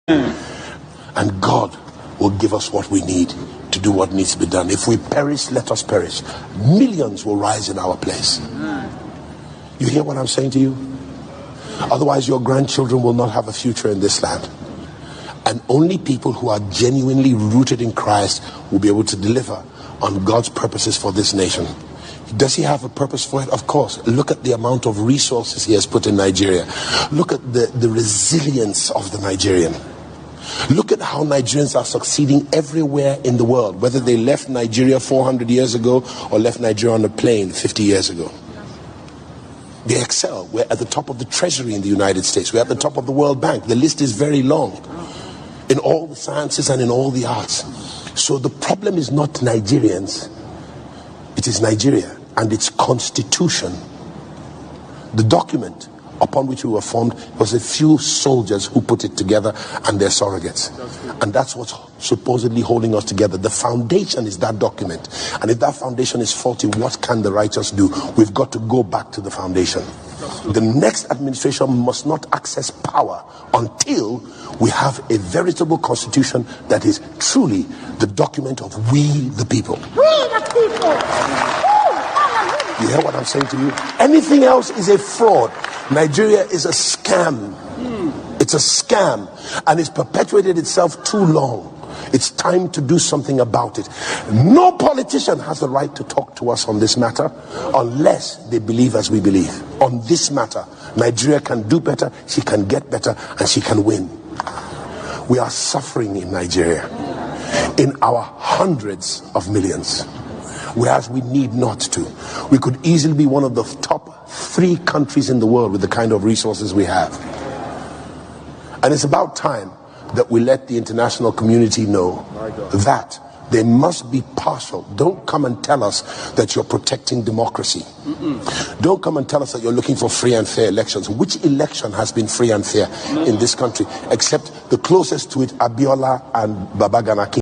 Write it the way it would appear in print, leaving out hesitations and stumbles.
And God will give us what we need to do what needs to be done. If we perish, let us perish. Millions will rise in our place. You hear what I'm saying to you? Otherwise, your grandchildren will not have a future in this land. And only people who are genuinely rooted in Christ will be able to deliver on God's purposes for this nation. Does he have a purpose for it? Of course. Look at the amount of resources he has put in Nigeria. Look at the resilience of the Nigerian. Look at how Nigerians are succeeding everywhere in the world, whether they left Nigeria 400 years ago or left Nigeria on a plane 50 years ago. They excel. We're at the top of the treasury in the United States. We're at the top of the World Bank. The list is very long in all the sciences and in all the arts. So the problem is not Nigerians. It is Nigeria and its constitution. The document upon which we were formed was a few soldiers who put it together and their surrogates. And that's what's supposedly holding us together. The foundation is that document. And if that foundation is faulty, what can the righteous do? We've got to go back to the foundation. The next administration must not access power until we have a veritable constitution that is truly the document of we the people. We the people! You hear what I'm saying to you? Anything else is a fraud. Nigeria is a scam. It's a scam, and it's perpetuated itself too long. It's time to do something about it. No politician has the right to talk to us on this matter unless they believe as we believe. On this matter, Nigeria can do better, she can get better, and she can win. We are suffering in Nigeria in our hundreds of millions, whereas we need not to. We could easily be one of the top 3 countries in the world with the kind of resources we have. And it's about time that we let the international community know that they must be partial. Don't come and tell us that you're protecting democracy. Don't come and tell us that you're looking for free and fair elections. Which election has been free and fair in this country? Except the closest to it, Abiola and Babagana King.